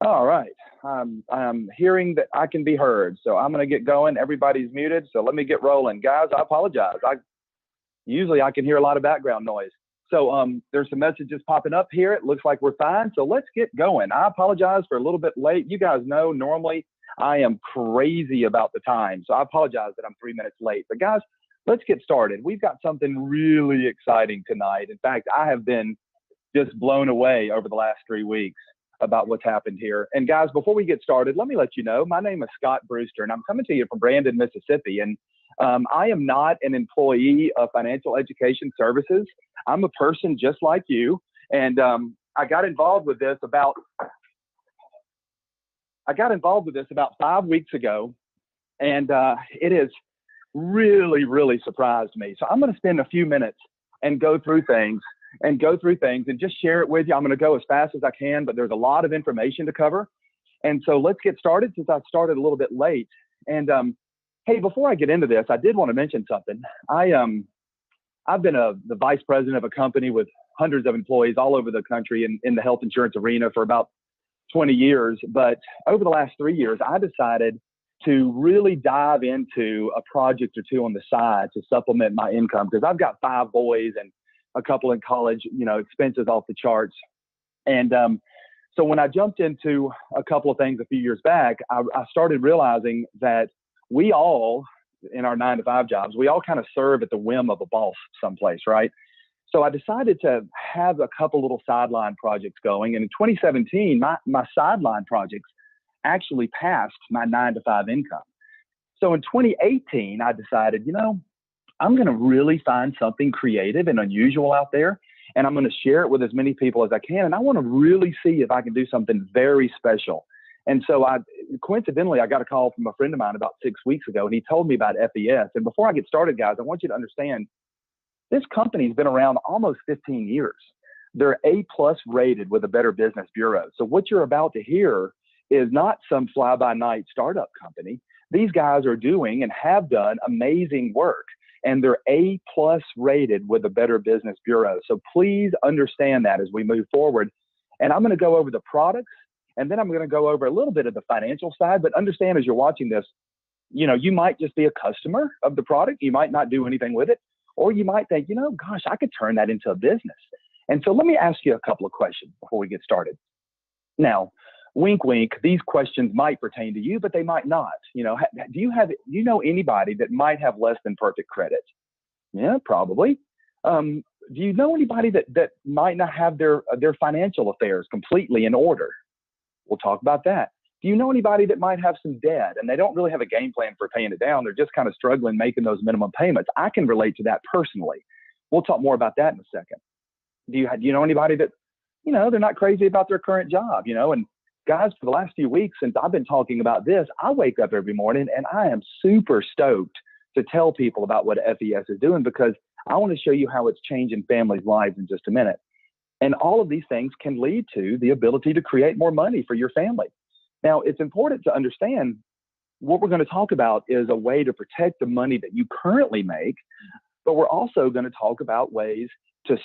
All right. I'm hearing that I can be heard, so I'm going to get going. Everybody's muted, so let me get rolling. Guys, I apologize. Usually I can hear a lot of background noise. So there's some messages popping up here. It looks like we're fine, so let's get going. I apologize for a little bit late. You guys know normally I am crazy about the time, so I apologize that I'm 3 minutes late. But guys, let's get started. We've got something really exciting tonight. In fact, I have been just blown away over the last 3 weeks about what's happened here. And guys, before we get started, let me let you know, my name is Scott Brewster, and I'm coming to you from Brandon, Mississippi. And I am not an employee of Financial Education Services. I'm a person just like you. And I got involved with this about 5 weeks ago. And it has really, really surprised me. So I'm going to spend a few minutes and go through things and just share it with you. I'm going to go as fast as I can, but there's a lot of information to cover. And so let's get started since I started a little bit late. And hey, before I get into this, I did want to mention something. I've been the vice president of a company with hundreds of employees all over the country in the health insurance arena for about 20 years. But over the last 3 years, I decided to really dive into a project or two on the side to supplement my income, because I've got 5 boys and a couple in college, expenses off the charts. And so when I jumped into a couple of things a few years back, I started realizing that we all, in our 9-to-5 jobs, we all kind of serve at the whim of a boss someplace, right? So I decided to have a couple little sideline projects going. And in 2017, my sideline projects actually passed my 9-to-5 income. So in 2018, I decided, I'm going to really find something creative and unusual out there, and I'm going to share it with as many people as I can. And I want to really see if I can do something very special. And so coincidentally, I got a call from a friend of mine about 6 weeks ago, and he told me about FES. And before I get started, guys, I want you to understand this company's been around almost 15 years. They're A+ rated with a Better Business Bureau. So what you're about to hear is not some fly-by-night startup company. These guys are doing and have done amazing work, and they're A+ rated with a Better Business Bureau. So please understand that as we move forward. And I'm going to go over the products, and then I'm going to go over a little bit of the financial side. But understand, as you're watching this, you might just be a customer of the product. You might not do anything with it, or you might think, gosh, I could turn that into a business. And so let me ask you a couple of questions before we get started. Now, wink, wink, these questions might pertain to you, but they might not. Do you know anybody that might have less than perfect credit? Yeah, probably. Do you know anybody that might not have their financial affairs completely in order? We'll talk about that. Do you know anybody that might have some debt and they don't really have a game plan for paying it down? They're just kind of struggling making those minimum payments. I can relate to that personally. We'll talk more about that in a second. Do you know anybody that, they're not crazy about their current job, and guys, for the last few weeks since I've been talking about this, I wake up every morning and I am super stoked to tell people about what FES is doing, because I want to show you how it's changing families' lives in just a minute. And all of these things can lead to the ability to create more money for your family. Now, it's important to understand what we're going to talk about is a way to protect the money that you currently make, but we're also going to talk about ways to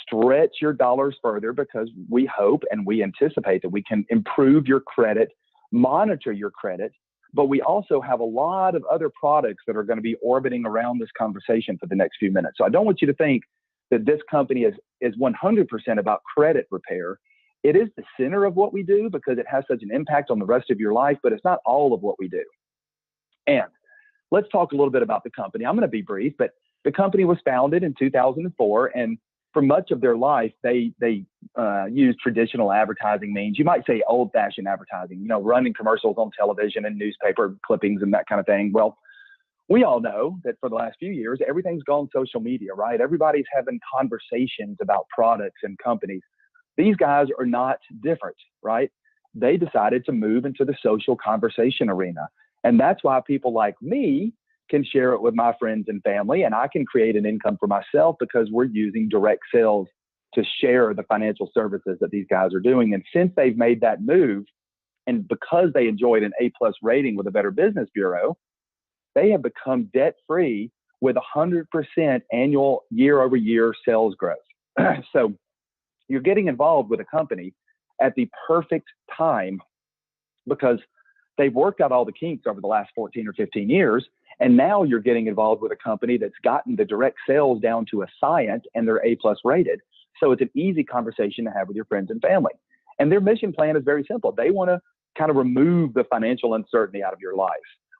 stretch your dollars further, because we hope and we anticipate that we can improve your credit, monitor your credit, but we also have a lot of other products that are going to be orbiting around this conversation for the next few minutes. So I don't want you to think that this company is 100% about credit repair. It is the center of what we do because it has such an impact on the rest of your life, but it's not all of what we do. And let's talk a little bit about the company. I'm going to be brief, but the company was founded in 2004, and for much of their life, they used traditional advertising means. You might say old-fashioned advertising, running commercials on television and newspaper clippings and that kind of thing. Well, we all know that for the last few years, everything's gone social media, right? Everybody's having conversations about products and companies. These guys are not different, right? They decided to move into the social conversation arena. And that's why people like me can share it with my friends and family, and I can create an income for myself because we're using direct sales to share the financial services that these guys are doing. And since they've made that move, and because they enjoyed an A+ rating with a Better Business Bureau, they have become debt-free with 100% annual year-over-year sales growth. So you're getting involved with a company at the perfect time because they've worked out all the kinks over the last 14 or 15 years. And now you're getting involved with a company that's gotten the direct sales down to a science and they're A+ rated. So it's an easy conversation to have with your friends and family. And their mission plan is very simple. They want to kind of remove the financial uncertainty out of your life,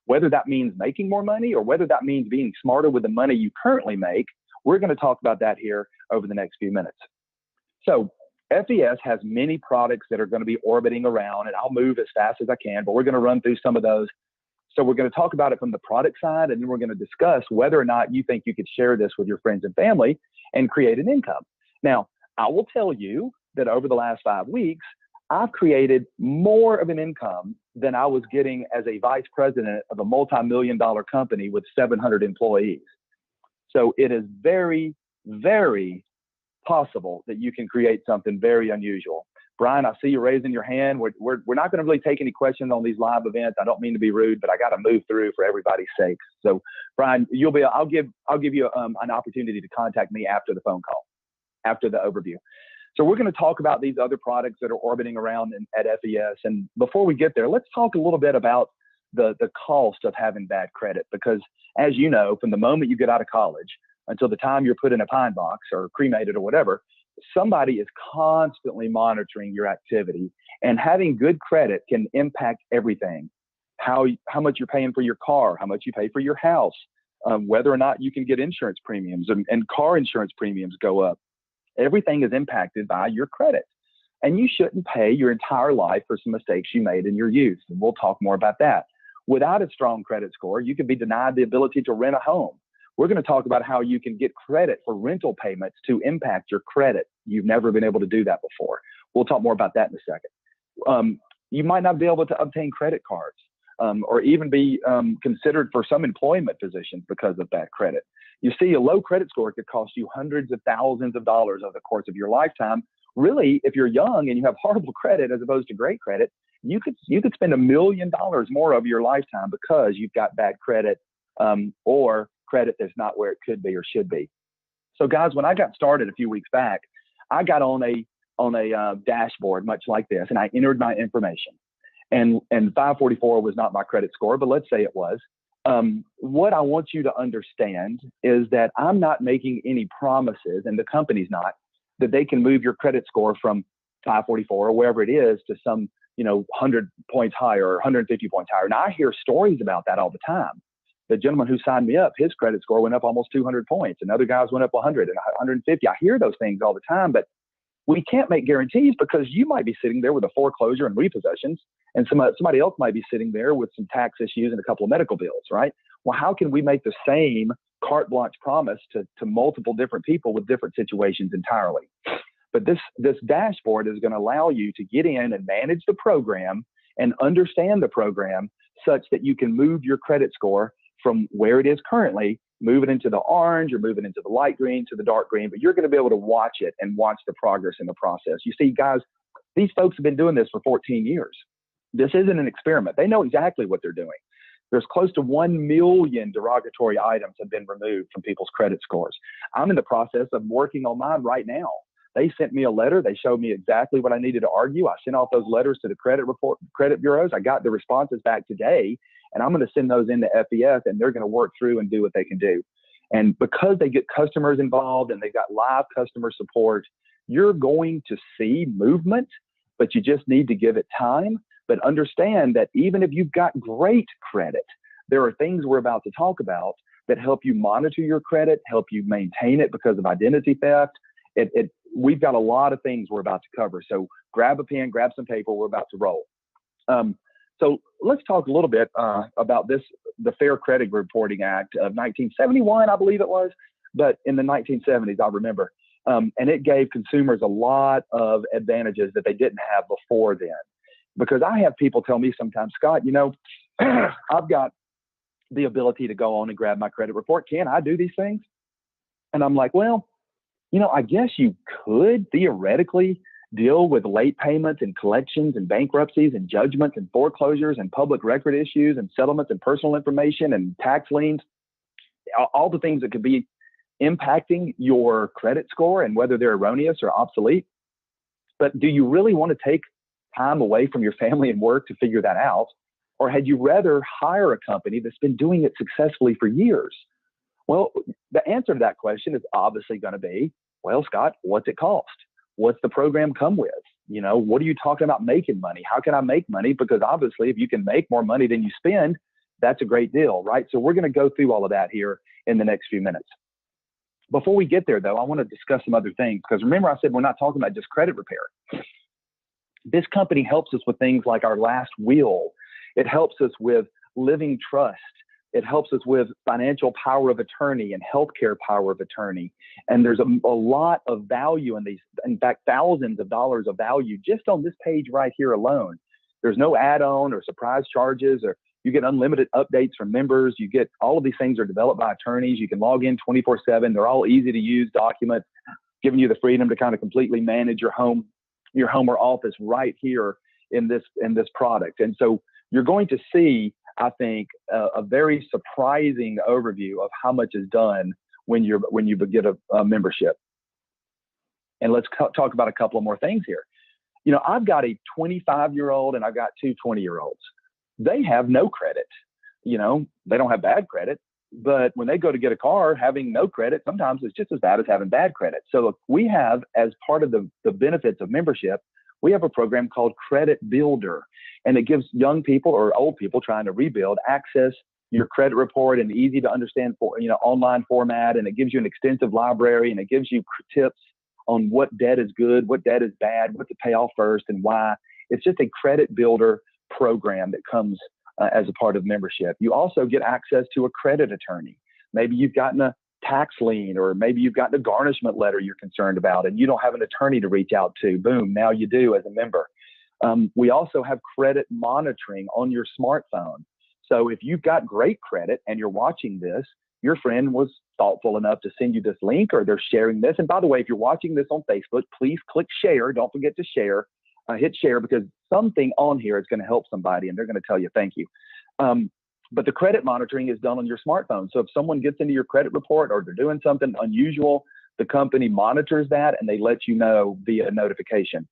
whether that means making more money or whether that means being smarter with the money you currently make. We're going to talk about that here over the next few minutes. So FES has many products that are going to be orbiting around, and I'll move as fast as I can, but we're going to run through some of those. So we're going to talk about it from the product side, and then we're going to discuss whether or not you think you could share this with your friends and family and create an income. Now, I will tell you that over the last 5 weeks, I've created more of an income than I was getting as a vice president of a multi-million-dollar company with 700 employees. So it is very, very possible that you can create something very unusual. Brian, I see you raising your hand. We're not going to really take any questions on these live events. I don't mean to be rude, but I got to move through for everybody's sake. So, Brian, I'll give you an opportunity to contact me after the phone call, after the overview. So we're going to talk about these other products that are orbiting around at FES. And before we get there, let's talk a little bit about the cost of having bad credit, because as you know, from the moment you get out of college until the time you're put in a pine box or cremated or whatever, somebody is constantly monitoring your activity, and having good credit can impact everything. How much you're paying for your car, how much you pay for your house, whether or not you can get insurance premiums and car insurance premiums go up. Everything is impacted by your credit, and you shouldn't pay your entire life for some mistakes you made in your youth. And we'll talk more about that. Without a strong credit score, you could be denied the ability to rent a home. We're going to talk about how you can get credit for rental payments to impact your credit. You've never been able to do that before. We'll talk more about that in a second. You might not be able to obtain credit cards or even be considered for some employment positions because of bad credit. You see, a low credit score could cost you hundreds of thousands of dollars over the course of your lifetime. Really, if you're young and you have horrible credit as opposed to great credit, you could spend $1 million more over your lifetime because you've got bad credit or credit that's not where it could be or should be. So guys, when I got started a few weeks back, I got on a dashboard much like this, and I entered my information. And 544 was not my credit score, but let's say it was. What I want you to understand is that I'm not making any promises, and the company's not, that they can move your credit score from 544 or wherever it is to some 100 points higher or 150 points higher. Now, I hear stories about that all the time. The gentleman who signed me up, his credit score went up almost 200 points, and other guys went up 100 and 150. I hear those things all the time, but we can't make guarantees because you might be sitting there with a foreclosure and repossessions, and somebody else might be sitting there with some tax issues and a couple of medical bills, right? Well, how can we make the same carte blanche promise to multiple different people with different situations entirely? But this dashboard is going to allow you to get in and manage the program and understand the program such that you can move your credit score from where it is currently, move it into the orange or move it into the light green to the dark green, but you're going to be able to watch it and watch the progress in the process. You see, guys, these folks have been doing this for 14 years. This isn't an experiment. They know exactly what they're doing. There's close to 1 million derogatory items have been removed from people's credit scores. I'm in the process of working on mine right now. They sent me a letter. They showed me exactly what I needed to argue. I sent off those letters to the credit bureaus. I got the responses back today, and I'm going to send those into FES, and they're going to work through and do what they can do. And because they get customers involved and they've got live customer support, you're going to see movement, but you just need to give it time. But understand that even if you've got great credit, there are things we're about to talk about that help you monitor your credit, help you maintain it because of identity theft. We've got a lot of things we're about to cover. So grab a pen, grab some paper. We're about to roll. So let's talk a little bit about the Fair Credit Reporting Act of 1971, I believe it was. But in the 1970s, I remember. And it gave consumers a lot of advantages that they didn't have before then. Because I have people tell me sometimes, Scott, I've got the ability to go on and grab my credit report. Can I do these things? And I'm like, well, I guess you could theoretically deal with late payments and collections and bankruptcies and judgments and foreclosures and public record issues and settlements and personal information and tax liens, all the things that could be impacting your credit score and whether they're erroneous or obsolete. But do you really want to take time away from your family and work to figure that out? Or had you rather hire a company that's been doing it successfully for years? Well, the answer to that question is obviously going to be, well, Scott, what's it cost? What's the program come with? What are you talking about making money? How can I make money? Because obviously, if you can make more money than you spend, that's a great deal, right? So we're going to go through all of that here in the next few minutes. Before we get there, though, I want to discuss some other things, because remember I said we're not talking about just credit repair. This company helps us with things like our last will. It helps us with living trust. It helps us with financial power of attorney and healthcare power of attorney. And there's a lot of value in these, in fact, thousands of dollars of value just on this page right here alone. There's no add-on or surprise charges, or you get unlimited updates from members. You get all of these things are developed by attorneys. You can log in 24/7. They're all easy to use documents, giving you the freedom to kind of completely manage your home or office right here in this product. And so you're going to see, I think, a very surprising overview of how much is done when you get a membership. And let's talk about a couple of more things here. I've got a 25-year-old and I've got two 20-year-olds. They have no credit. They don't have bad credit, but when they go to get a car, having no credit, sometimes it's just as bad as having bad credit. So we have, as part of the benefits of membership, we have a program called Credit Builder, and it gives young people or old people trying to rebuild access your credit report in easy to understand online format, and it gives you an extensive library, and it gives you tips on what debt is good, what debt is bad, what to pay off first, and why. It's just a credit builder program that comes as a part of membership. You also get access to a credit attorney. Maybe you've gotten a tax lien, or maybe you've gotten a garnishment letter you're concerned about and you don't have an attorney to reach out to. Boom, now you do as a member. We also have credit monitoring on your smartphone. So if you've got great credit and you're watching this, your friend was thoughtful enough to send you this link, or they're sharing this. And by the way, if you're watching this on Facebook, please click share. Don't forget to share. Hit share, because something on here is going to help somebody and they're going to tell you thank you. But the credit monitoring is done on your smartphone. So if someone gets into your credit report or they're doing something unusual, the company monitors that and they let you know via notification.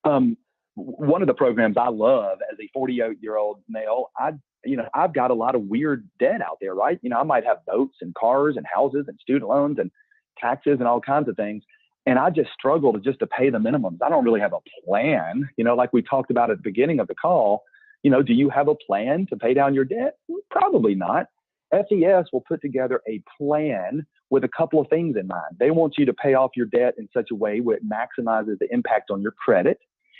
One of the programs I love as a 48-year-old male, I've got a lot of weird debt out there, right? I might have boats and cars and houses and student loans and taxes and all kinds of things. And I just struggle to pay the minimums. I don't really have a plan, like we talked about at the beginning of the call. Do you have a plan to pay down your debt? Probably not. FES will put together a plan with a couple of things in mind. They want you to pay off your debt in such a way where it maximizes the impact on your credit.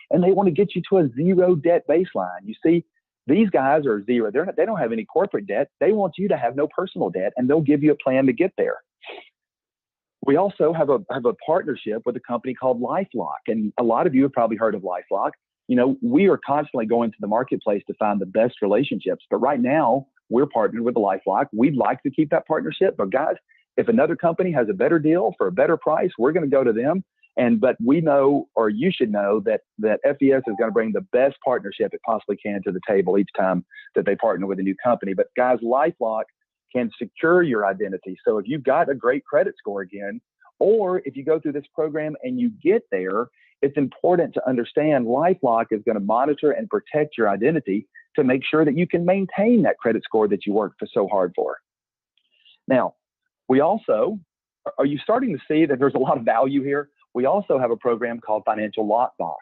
And they want to get you to a zero debt baseline. You see, these guys are zero. They don't have any corporate debt. They want you to have no personal debt, and they'll give you a plan to get there. We also have a partnership with a company called LifeLock. And a lot of you have probably heard of LifeLock. We are constantly going to the marketplace to find the best relationships. But right now, we're partnered with LifeLock. We'd like to keep that partnership. But guys, if another company has a better deal for a better price, we're going to go to them. But we know, or you should know, that FES is going to bring the best partnership it possibly can to the table each time that they partner with a new company. But guys, LifeLock can secure your identity. So if you've got a great credit score again, or if you go through this program and you get there, it's important to understand LifeLock is going to monitor and protect your identity to make sure that you can maintain that credit score that you worked so hard for. Now, are you starting to see that there's a lot of value here? We also have a program called Financial Lockbox.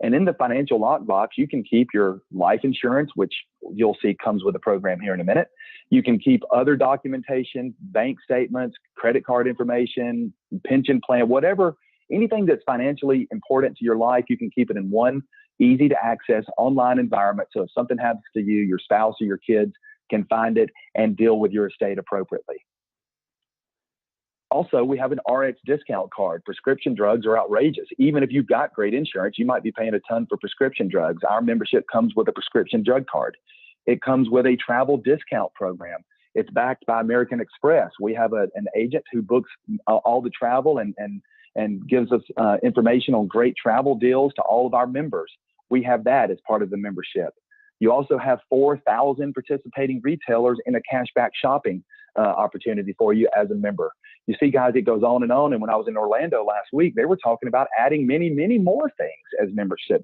And in the Financial Lockbox, you can keep your life insurance, which you'll see comes with the program here in a minute. You can keep other documentation, bank statements, credit card information, pension plan, whatever, anything that's financially important to your life, you can keep it in one easy to access online environment. So if something happens to you, your spouse or your kids can find it and deal with your estate appropriately. Also, we have an RX discount card. Prescription drugs are outrageous. Even if you've got great insurance, you might be paying a ton for prescription drugs. Our membership comes with a prescription drug card. It comes with a travel discount program. It's backed by American Express. We have an agent who books all the travel and gives us information on great travel deals to all of our members. We have that as part of the membership. You also have 4,000 participating retailers in a cashback shopping opportunity for you as a member. You see, guys, it goes on. And when I was in Orlando last week, they were talking about adding many, many more things as membership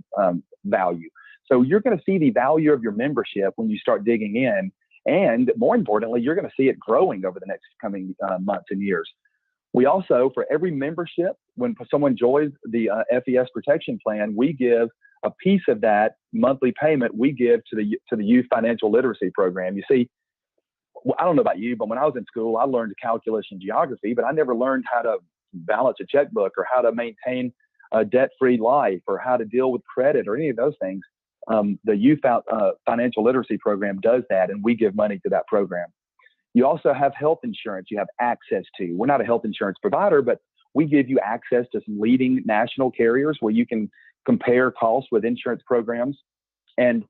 value. So you're going to see the value of your membership when you start digging in. And more importantly, you're going to see it growing over the next coming months and years. We also, for every membership, when someone joins the FES protection plan, we give a piece of that monthly payment we give to the youth financial literacy program. You see, I don't know about you, but when I was in school, I learned calculus and geography, but I never learned how to balance a checkbook or how to maintain a debt-free life or how to deal with credit or any of those things. The youth financial literacy program does that, and we give money to that program. You also have health insurance you have access to. We're not a health insurance provider, but we give you access to some leading national carriers where you can compare costs with insurance programs. And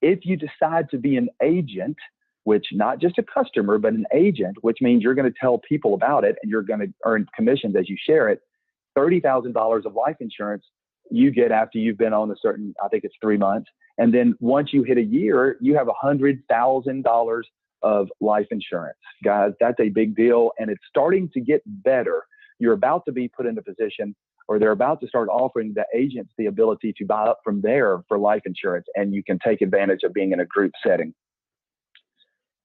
if you decide to be an agent, which not just a customer, but an agent, which means you're going to tell people about it and you're going to earn commissions as you share it, $30,000 of life insurance you get after you've been on a certain, I think it's 3 months. And then once you hit a year, you have $100,000 of life insurance. Guys, that's a big deal, and it's starting to get better. You're about to be put in a position, or they're about to start offering the agents the ability to buy up from there for life insurance, and you can take advantage of being in a group setting.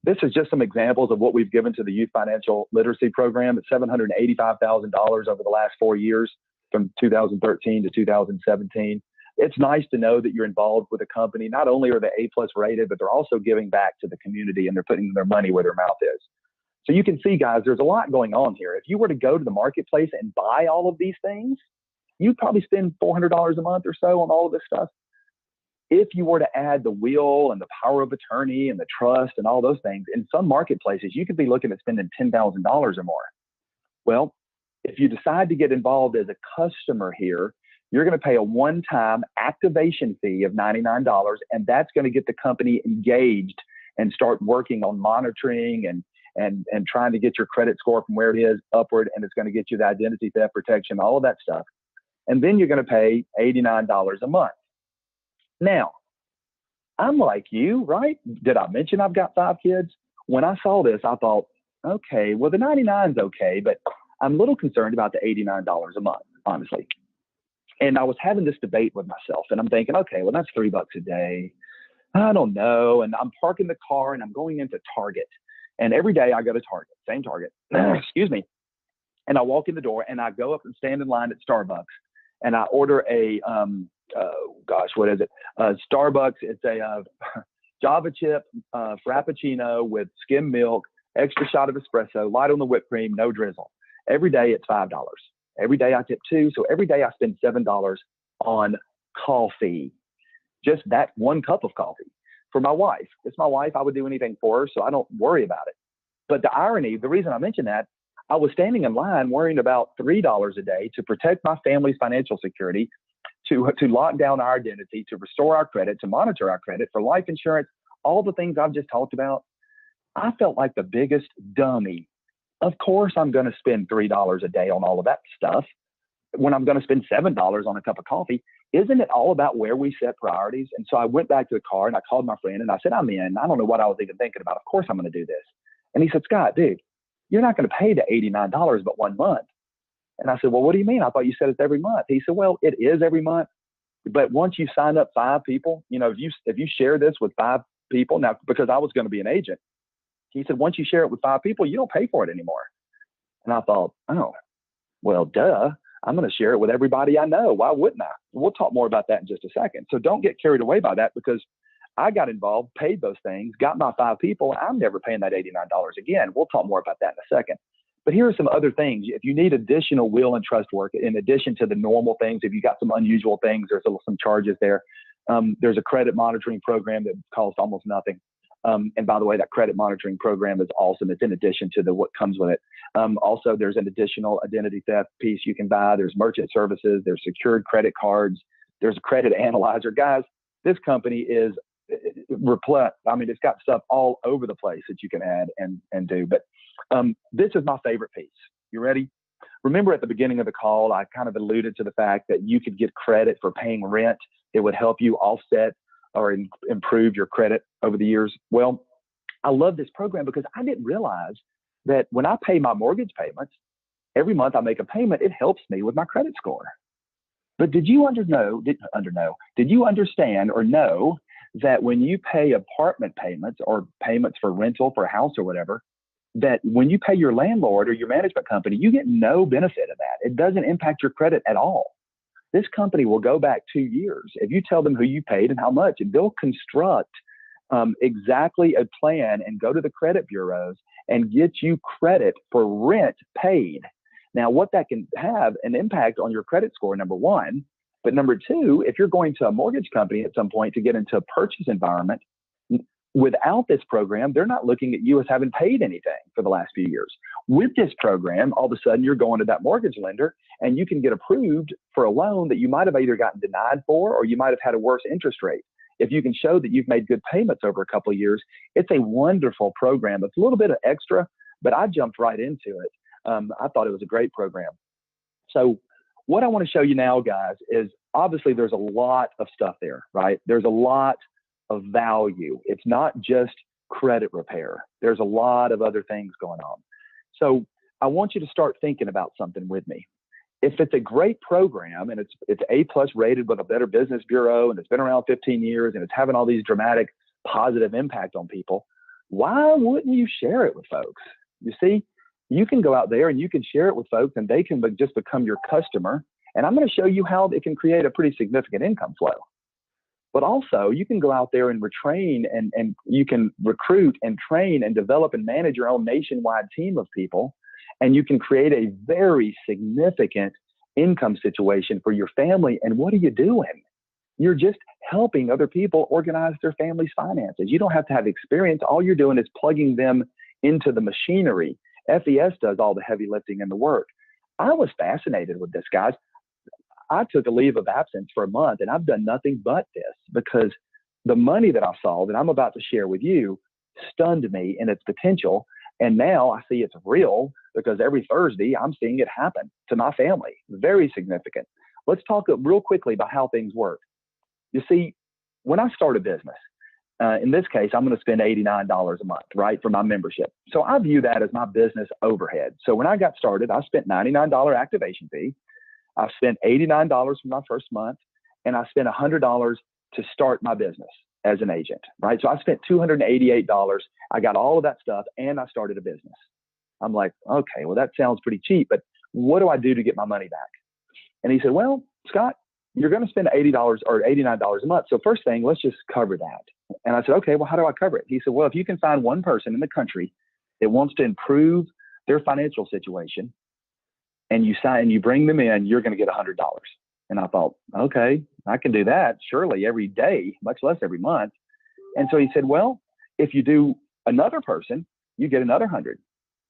This is just some examples of what we've given to the Youth Financial Literacy Program. It's $785,000 over the last 4 years, from 2013 to 2017. It's nice to know that you're involved with a company. Not only are they A+ rated, but they're also giving back to the community and they're putting their money where their mouth is. So you can see, guys, there's a lot going on here. If you were to go to the marketplace and buy all of these things, you'd probably spend $400 a month or so on all of this stuff. If you were to add the will and the power of attorney and the trust and all those things, in some marketplaces, you could be looking at spending $10,000 or more. Well, if you decide to get involved as a customer here, you're going to pay a one-time activation fee of $99, and that's going to get the company engaged and start working on monitoring and trying to get your credit score from where it is upward, and it's going to get you the identity theft protection, all of that stuff. And then you're going to pay $89 a month. Now, I'm like you, right? Did I mention I've got 5 kids? When I saw this, I thought, okay, well, the 99 is okay, but I'm a little concerned about the $89 a month, honestly. And I was having this debate with myself, and I'm thinking, okay, well, that's $3 a day. I don't know. And I'm parking the car and I'm going into Target. And every day I go to Target, same Target, excuse me. And I walk in the door and I go up and stand in line at Starbucks and I order a, what is it? Starbucks. It's a Java chip Frappuccino with skim milk, extra shot of espresso, light on the whipped cream, no drizzle. Every day it's $5. Every day I tip $2. So every day I spend $7 on coffee, just that one cup of coffee. For my wife, it's my wife. I would do anything for her, so I don't worry about it. But the irony, the reason I mention that, I was standing in line worrying about $3 a day to protect my family's financial security, to lock down our identity, to restore our credit, to monitor our credit, for life insurance, all the things I've just talked about. I felt like the biggest dummy. Of course, I'm going to spend $3 a day on all of that stuff when I'm going to spend $7 on a cup of coffee. Isn't it all about where we set priorities? And so I went back to the car and I called my friend and I said, I'm in. I don't know what I was even thinking about. Of course, I'm going to do this. And he said, Scott, dude, you're not going to pay the $89 but 1 month. And I said, well, what do you mean? I thought you said it's every month. He said, well, it is every month. But once you sign up 5 people, if you share this with 5 people, now, because I was going to be an agent, he said, once you share it with 5 people, you don't pay for it anymore. And I thought, oh, well, duh. I'm going to share it with everybody I know. Why wouldn't I? We'll talk more about that in just a second. So don't get carried away by that, because I got involved, paid those things, got my 5 people. I'm never paying that $89 again. We'll talk more about that in a second. But here are some other things. If you need additional will and trust work, in addition to the normal things, if you got some unusual things, there's some charges there. There's a credit monitoring program that costs almost nothing. And by the way, that credit monitoring program is awesome. It's in addition to what comes with it. Also, there's an additional identity theft piece you can buy. There's merchant services. There's secured credit cards. There's a credit analyzer. Guys, this company is replete. I mean, it's got stuff all over the place that you can add and do. But this is my favorite piece. You ready? Remember at the beginning of the call, I kind of alluded to the fact that you could get credit for paying rent. It would help you offset or improve your credit over the years. Well, I love this program because I didn't realize that when I pay my mortgage payments, every month I make a payment, it helps me with my credit score. But did you did you understand or know that when you pay apartment payments or payments for rental for a house or whatever, that when you pay your landlord or your management company, you get no benefit of that. It doesn't impact your credit at all. This company will go back 2 years. If you tell them who you paid and how much, and they'll construct exactly a plan and go to the credit bureaus and get you credit for rent paid. Now, what that can have an impact on your credit score, number one. But number two, if you're going to a mortgage company at some point to get into a purchase environment, without this program, they're not looking at you as having paid anything for the last few years. With this program, all of a sudden you're going to that mortgage lender and you can get approved for a loan that you might have either gotten denied for or you might have had a worse interest rate. If you can show that you've made good payments over a couple of years, it's a wonderful program. It's a little bit of extra, but I jumped right into it. I thought it was a great program. So what I want to show you now, guys, is obviously there's a lot of stuff there, right? There's a lot of value. It's not just credit repair. There's a lot of other things going on. So I want you to start thinking about something with me. If it's a great program and it's A+ rated with a Better Business Bureau and it's been around 15 years and it's having all these dramatic positive impact on people, why wouldn't you share it with folks? You see, you can go out there and you can share it with folks and they can just become your customer. And I'm going to show you how it can create a pretty significant income flow. But also you can go out there and retrain and you can recruit and train and develop and manage your own nationwide team of people. And you can create a very significant income situation for your family. And what are you doing? You're just helping other people organize their family's finances. You don't have to have experience. All you're doing is plugging them into the machinery. FES does all the heavy lifting and the work. I was fascinated with this, guys. I took a leave of absence for a month and I've done nothing but this because the money that I saw that I'm about to share with you stunned me in its potential. And now I see it's real because every Thursday I'm seeing it happen to my family. Very significant. Let's talk real quickly about how things work. You see, when I start a business, in this case, I'm going to spend $89 a month, right, for my membership. So I view that as my business overhead. So when I got started, I spent $99 activation fee. I spent $89 for my first month, and I spent $100 to start my business as an agent, right? So I spent $288. I got all of that stuff, and I started a business. I'm like, okay, well, that sounds pretty cheap, but what do I do to get my money back? And he said, well, Scott, you're going to spend $80 or $89 a month. So first thing, let's just cover that. And I said, okay, well, how do I cover it? He said, well, if you can find one person in the country that wants to improve their financial situation and you bring them in, you're going to get $100. And I thought, okay, I can do that surely every day, much less every month. And so he said, well, if you do another person, you get another 100.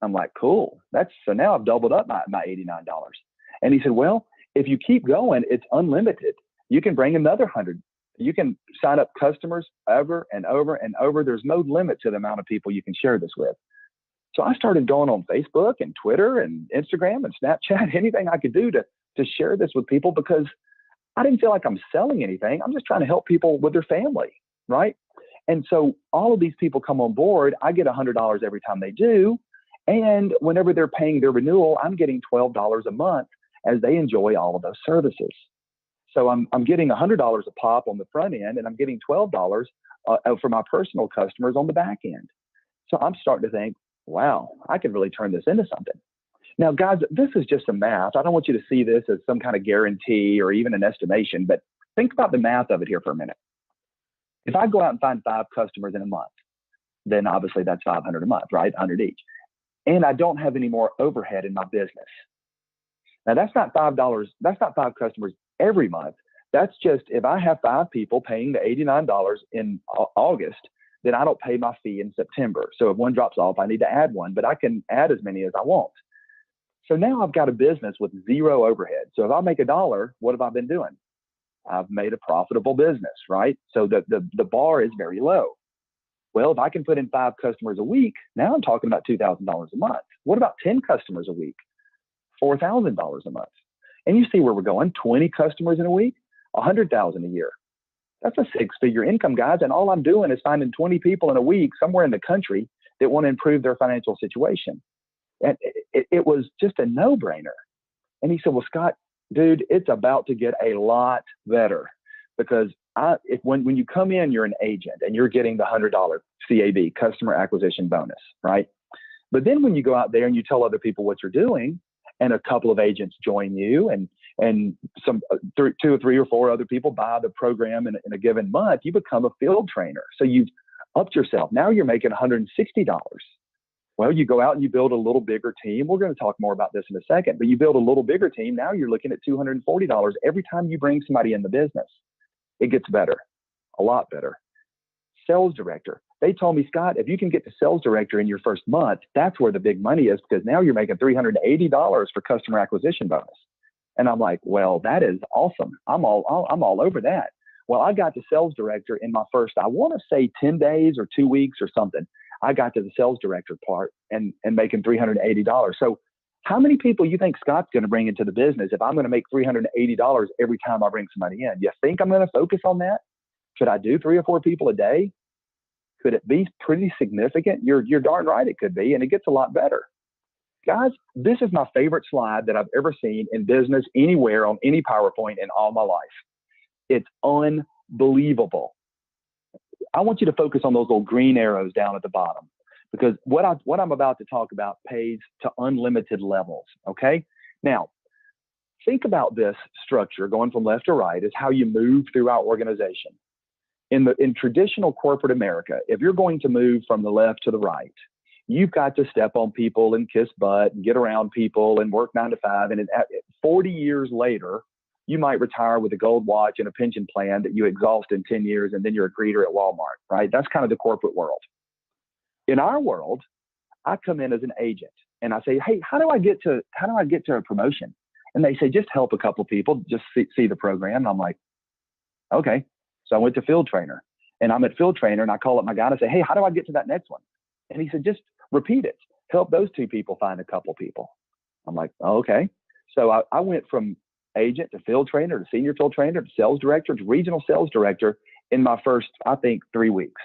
I'm like, cool. So now I've doubled up my $89. And he said, well, if you keep going, it's unlimited. You can bring another 100. You can sign up customers over and over and over. There's no limit to the amount of people you can share this with. So I started going on Facebook and Twitter and Instagram and Snapchat, anything I could do to share this with people because I didn't feel like I'm selling anything. I'm just trying to help people with their family, right? And so all of these people come on board. I get $100 every time they do. And whenever they're paying their renewal, I'm getting $12 a month as they enjoy all of those services. So I'm getting $100 a pop on the front end, and I'm getting $12 for my personal customers on the back end. So I'm starting to think, wow, I could really turn this into something. Now, guys, this is just some math. I don't want you to see this as some kind of guarantee or even an estimation, but think about the math of it here for a minute. If I go out and find 5 customers in a month, then obviously that's $500 a month, right? 100 each. And I don't have any more overhead in my business. Now, that's not $5. That's not 5 customers every month. That's just if I have 5 people paying the $89 in August, then I don't pay my fee in September. So if one drops off, I need to add one, but I can add as many as I want. So now I've got a business with 0 overhead. So if I make $1, what have I been doing? I've made a profitable business, right? So the bar is very low. Well, if I can put in 5 customers a week, now I'm talking about $2,000 a month. What about 10 customers a week? $4,000 a month. And you see where we're going, 20 customers in a week, $100,000 a year. That's a 6-figure income, guys. And all I'm doing is finding 20 people in a week somewhere in the country that want to improve their financial situation. And it was just a no-brainer. And he said, well, Scott, dude, it's about to get a lot better, because when you come in, you're an agent and you're getting the $100 CAB, customer acquisition bonus, right? But then when you go out there and you tell other people what you're doing, and a couple of agents join you, and some 2 or 3 or 4 other people buy the program in a given month, you become a field trainer. So you've upped yourself. Now you're making $160. Well, you go out and you build a little bigger team. We're going to talk more about this in a second, but you build a little bigger team. Now you're looking at $240 every time you bring somebody in the business. It gets better, a lot better. Sales director. They told me, Scott, if you can get to sales director in your first month, that's where the big money is, because now you're making $380 for customer acquisition bonus. And I'm like, well, that is awesome. I'm all over that. Well, I got to sales director in my first, I want to say 10 days or 2 weeks or something. I got to the sales director part and making $380. So how many people you think Scott's going to bring into the business if I'm going to make $380 every time I bring somebody in? You think I'm going to focus on that? Should I do 3 or 4 people a day? Could it be pretty significant? You're darn right it could be, and it gets a lot better. Guys, this is my favorite slide that I've ever seen in business anywhere on any PowerPoint in all my life. It's unbelievable. I want you to focus on those little green arrows down at the bottom, because what I'm about to talk about pays to unlimited levels, okay? Now, think about this structure going from left to right is how you move through our organization. In traditional corporate America, if you're going to move from the left to the right, you've got to step on people and kiss butt and get around people and work 9 to 5. And 40 years later, you might retire with a gold watch and a pension plan that you exhaust in 10 years, and then you're a greeter at Walmart, right? That's kind of the corporate world. In our world, I come in as an agent and I say, hey, how do I get to a promotion? And they say, just help a couple of people, just see the program. And I'm like, okay. So I went to field trainer, and I'm at field trainer, and I call up my guy and I say, hey, how do I get to that next one? And he said, just repeat it. Help those 2 people find a couple people. I'm like, oh, okay. So I went from agent to field trainer to senior field trainer to sales director to regional sales director in my first, I think, 3 weeks,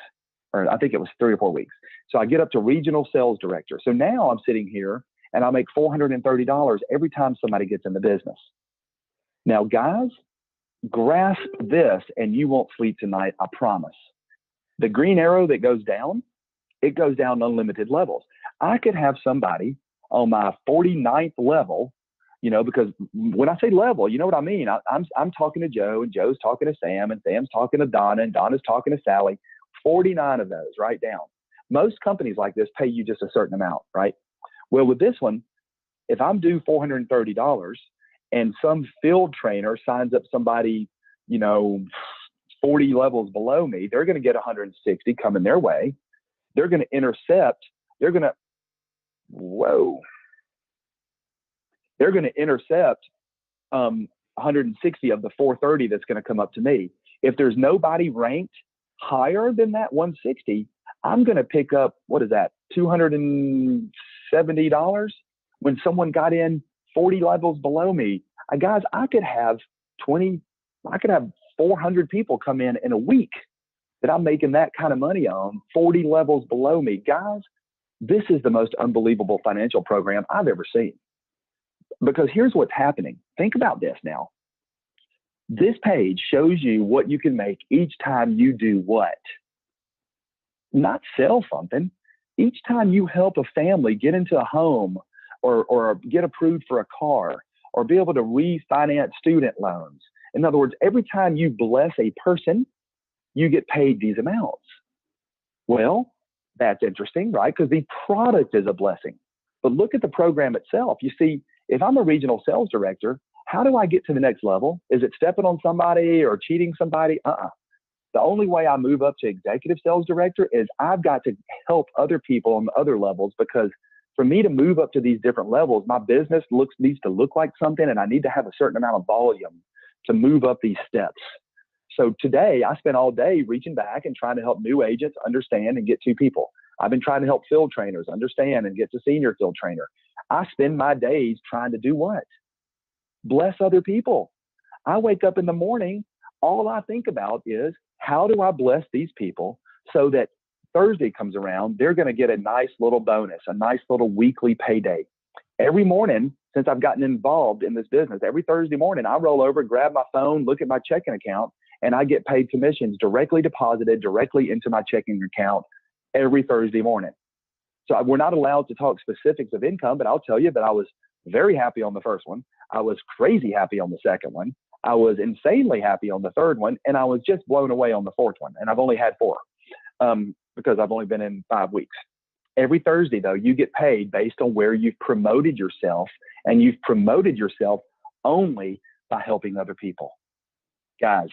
or I think it was 3 or 4 weeks. So I get up to regional sales director. So now I'm sitting here and I make $430 every time somebody gets in the business. Now, guys, grasp this and you won't sleep tonight, I promise. The green arrow that goes down, it goes down unlimited levels. I could have somebody on my 49th level, because when I say level, you know what I mean? I'm talking to Joe, and Joe's talking to Sam, and Sam's talking to Donna, and Donna's talking to Sally. 49 of those, right down. Most companies like this pay you just a certain amount, right? Well, with this one, if I'm due $430 and some field trainer signs up somebody, 40 levels below me, they're going to get 160 coming their way. They're going to intercept. They're going to intercept 160 of the 430 that's going to come up to me. If there's nobody ranked higher than that 160, I'm going to pick up, what is that, $270 when someone got in 40 levels below me. Guys, I could have 400 people come in a week that I'm making that kind of money on, 40 levels below me. Guys, this is the most unbelievable financial program I've ever seen. Because here's what's happening. Think about this now. This page shows you what you can make each time you do what? Not sell something. Each time you help a family get into a home or get approved for a car or be able to refinance student loans. In other words, every time you bless a person, you get paid these amounts. Well, that's interesting, right? Because the product is a blessing. But look at the program itself. You see, if I'm a regional sales director, how do I get to the next level? Is it stepping on somebody or cheating somebody? The only way I move up to executive sales director is I've got to help other people on the other levels, because for me to move up to these different levels, my business needs to look like something, and I need to have a certain amount of volume to move up these steps. So today I spent all day reaching back and trying to help new agents understand and get 2 people. I've been trying to help field trainers understand and get to senior field trainer. I spend my days trying to do what? Bless other people. I wake up in the morning, all I think about is, how do I bless these people so that Thursday comes around, they're going to get a nice little bonus, a nice little weekly payday. Every morning, since I've gotten involved in this business, every Thursday morning, I roll over, grab my phone, look at my checking account, and I get paid commissions directly deposited directly into my checking account every Thursday morning. So we're not allowed to talk specifics of income, but I'll tell you that I was very happy on the first one. I was crazy happy on the second one. I was insanely happy on the third one, and I was just blown away on the fourth one. And I've only had 4 because I've only been in 5 weeks. Every Thursday, though, you get paid based on where you've promoted yourself, and you've promoted yourself only by helping other people. Guys,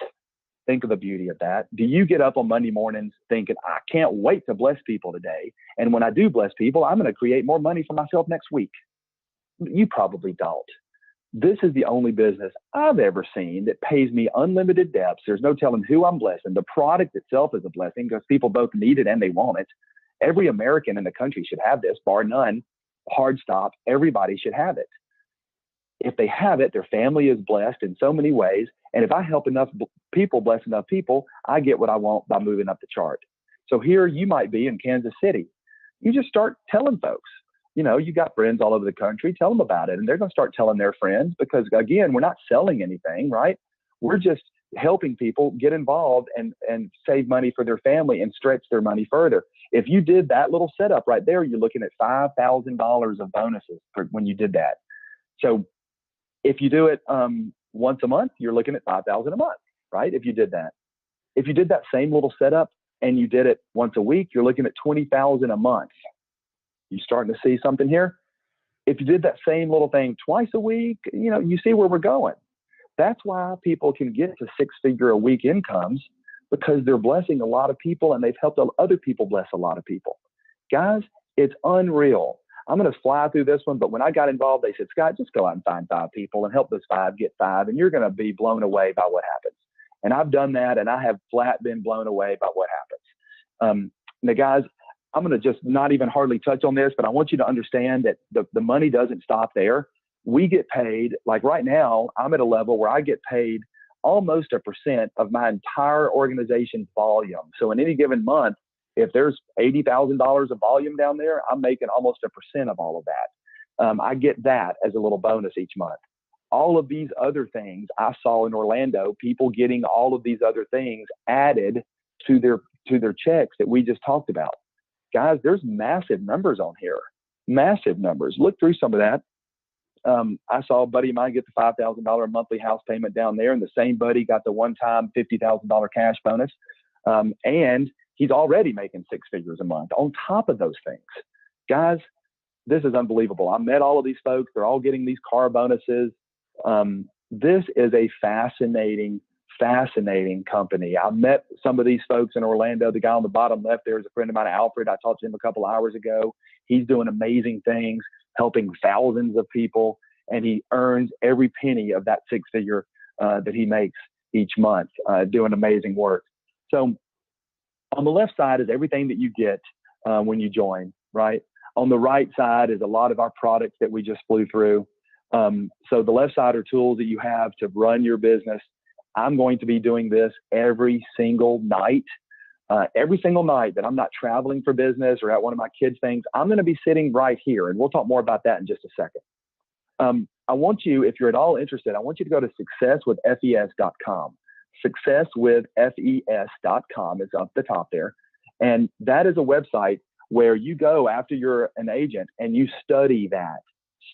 think of the beauty of that. Do you get up on Monday mornings thinking, I can't wait to bless people today, and when I do bless people, I'm going to create more money for myself next week? You probably don't. This is the only business I've ever seen that pays me unlimited depths. There's no telling who I'm blessing. The product itself is a blessing because people both need it and they want it. Every American in the country should have this, bar none. Hard stop. Everybody should have it. If they have it, their family is blessed in so many ways. And if I help enough people, bless enough people, I get what I want by moving up the chart. So here you might be in Kansas City. You just start telling folks. You know, you got friends all over the country, tell them about it. And they're going to start telling their friends because, again, we're not selling anything, right? We're just helping people get involved and save money for their family and stretch their money further. If you did that little setup right there, you're looking at $5,000 of bonuses when you did that. So if you do it once a month, you're looking at $5,000 a month, right? If you did that. If you did that same little setup and you did it once a week, you're looking at $20,000 a month. You starting to see something here? If you did that same little thing twice a week, you know, you see where we're going. That's why people can get to 6-figure a week incomes, because they're blessing a lot of people and they've helped other people bless a lot of people. Guys, it's unreal. I'm going to fly through this one, but when I got involved, they said, Scott, just go out and find 5 people and help those 5 get 5, and you're going to be blown away by what happens. And I've done that, and I have flat been blown away by what happens. Now, guys, I'm going to just not even hardly touch on this, but I want you to understand that the money doesn't stop there. We get paid, like right now, I'm at a level where I get paid almost 1% of my entire organization's volume. So in any given month, if there's $80,000 of volume down there, I'm making almost 1% of all of that. I get that as a little bonus each month. All of these other things I saw in Orlando, people getting all of these other things added to their checks that we just talked about. Guys, there's massive numbers on here, massive numbers. Look through some of that. I saw a buddy of mine get the $5,000 monthly house payment down there, and the same buddy got the one-time $50,000 cash bonus. And he's already making 6 figures a month on top of those things. Guys, this is unbelievable. I met all of these folks. They're all getting these car bonuses. This is a fascinating company. I met some of these folks in Orlando. The guy on the bottom left there is a friend of mine, Alfred. I talked to him a couple hours ago. He's doing amazing things, helping thousands of people, and he earns every penny of that 6-figure that he makes each month, doing amazing work. So on the left side is everything that you get when you join, right? On the right side is a lot of our products that we just flew through. So the left side are tools that you have to run your business. I'm going to be doing this every single night. Every single night that I'm not traveling for business or at one of my kids' things, I'm going to be sitting right here. And we'll talk more about that in just a second. I want you, if you're at all interested, I want you to go to successwithfes.com. Successwithfes.com is up the top there. And that is a website where you go after you're an agent and you study that.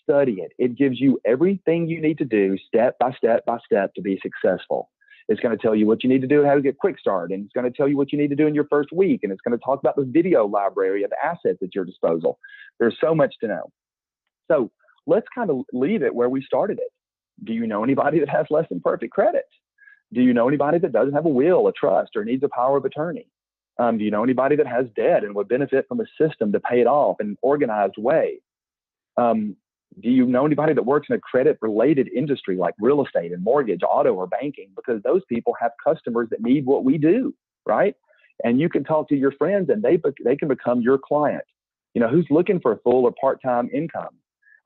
Study it. It gives you everything you need to do step by step by step to be successful. It's going to tell you what you need to do and how to get quick start. And it's going to tell you what you need to do in your first week. And it's going to talk about the video library of assets at your disposal. There's so much to know. So let's kind of leave it where we started it. Do you know anybody that has less than perfect credit? Do you know anybody that doesn't have a will, a trust, or needs a power of attorney? Do you know anybody that has debt and would benefit from a system to pay it off in an organized way? Do you know anybody that works in a credit-related industry like real estate and mortgage, auto, or banking? Because those people have customers that need what we do, right? And you can talk to your friends and they can become your client. You know, who's looking for a full or part-time income?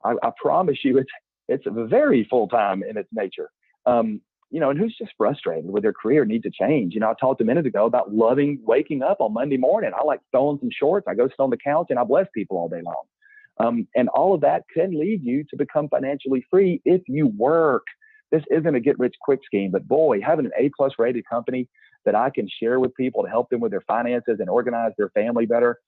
I promise you it's very full-time in its nature. and who's just frustrated with their career, needs a change. I talked a minute ago about loving waking up on Monday morning. I like throwing some shorts. I go sit on the couch and I bless people all day long. And all of that can lead you to become financially free if you work. This isn't a get rich quick scheme, but boy, having an A+ rated company that I can share with people to help them with their finances and organize their family better,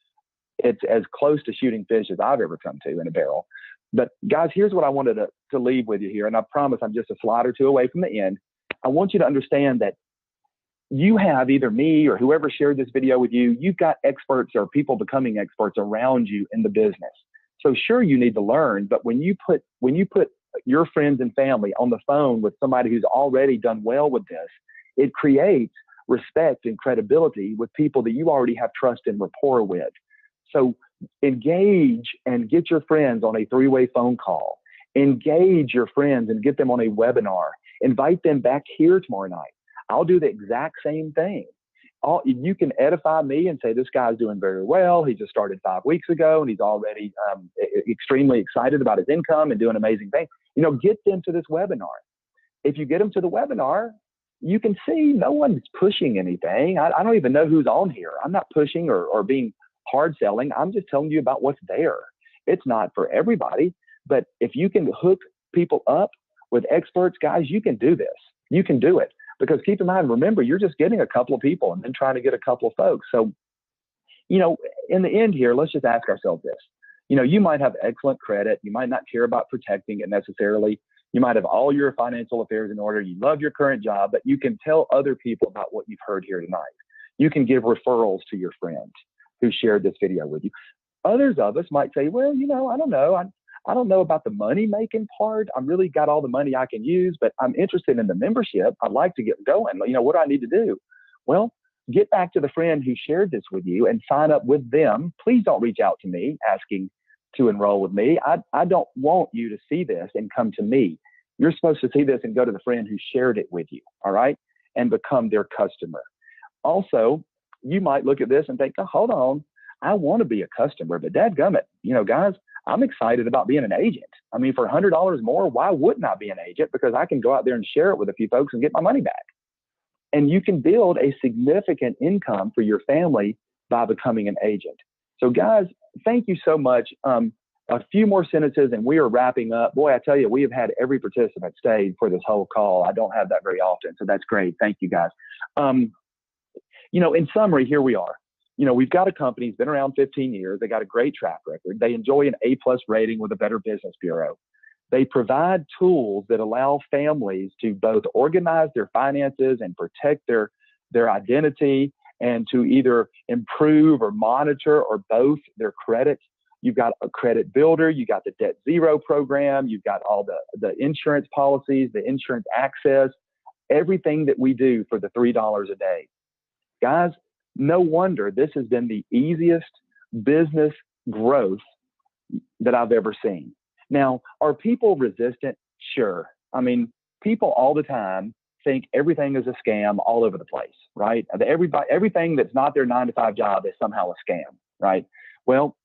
it's as close to shooting fish as I've ever come to in a barrel. But guys, here's what I wanted to leave with you here. And I promise I'm just a slide or two away from the end. I want you to understand that you have either me or whoever shared this video with you, you've got experts or people becoming experts around you in the business. So sure, you need to learn, but when you put your friends and family on the phone with somebody who's already done well with this, it creates respect and credibility with people that you already have trust and rapport with. So engage and get your friends on a 3-way phone call. Engage your friends and get them on a webinar. Invite them back here tomorrow night. I'll do the exact same thing. You can edify me and say, this guy's doing very well. He just started 5 weeks ago and he's already extremely excited about his income and doing amazing things. Get them to this webinar. If you get them to the webinar, you can see no one's pushing anything. I don't even know who's on here. I'm not pushing or being hard selling. I'm just telling you about what's there. It's not for everybody, but if you can hook people up with experts, guys, you can do this. You can do it. Because keep in mind, remember, you're just getting a couple of people and then trying to get a couple of folks. So, in the end here, let's just ask ourselves this. You might have excellent credit. You might not care about protecting it necessarily. You might have all your financial affairs in order. You love your current job, but you can tell other people about what you've heard here tonight. You can give referrals to your friends who shared this video with you. Others of us might say, well, I don't know. I don't know about the money making part. I'm really got all the money I can use, but I'm interested in the membership. I'd like to get going. What do I need to do? Well, get back to the friend who shared this with you and sign up with them. Please don't reach out to me asking to enroll with me. I don't want you to see this and come to me. You're supposed to see this and go to the friend who shared it with you, all right, and become their customer. Also, you might look at this and think, oh, hold on, I want to be a customer, but dadgummit, guys, I'm excited about being an agent. For $100 more, why wouldn't I be an agent? Because I can go out there and share it with a few folks and get my money back. And you can build a significant income for your family by becoming an agent. So guys, thank you so much. A few more sentences and we are wrapping up. Boy, I tell you, we have had every participant stay for this whole call. I don't have that very often. So that's great. Thank you guys. In summary, here we are. We've got a company that's been around 15 years. They got a great track record. They enjoy an A+ rating with a Better Business Bureau. They provide tools that allow families to both organize their finances and protect their identity and to either improve or monitor or both their credit. You've got a credit builder. You got the Debt Zero program. You've got all the insurance policies, the insurance access, everything that we do for the $3 a day. Guys, no wonder this has been the easiest business growth that I've ever seen. Now, are people resistant? Sure. People all the time think everything is a scam all over the place, right? Everything that's not their 9-to-5 job is somehow a scam, right? Well,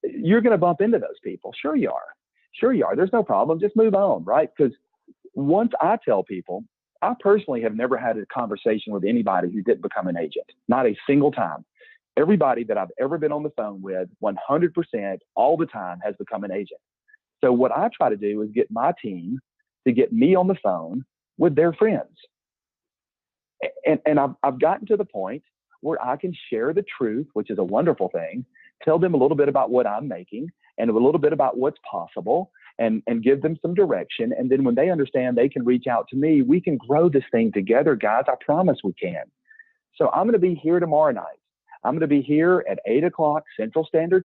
you're going to bump into those people. Sure you are. Sure you are. There's no problem. Just move on, right? Because once I tell people, I personally have never had a conversation with anybody who didn't become an agent, not a single time. Everybody that I've ever been on the phone with, 100% all the time has become an agent. So what I try to do is get my team to get me on the phone with their friends. And I've gotten to the point where I can share the truth, which is a wonderful thing, tell them a little bit about what I'm making and a little bit about what's possible and give them some direction. And then when they understand, they can reach out to me. We can grow this thing together, guys. I promise we can. So I'm going to be here tomorrow night. I'm going to be here at 8 o'clock Central Standard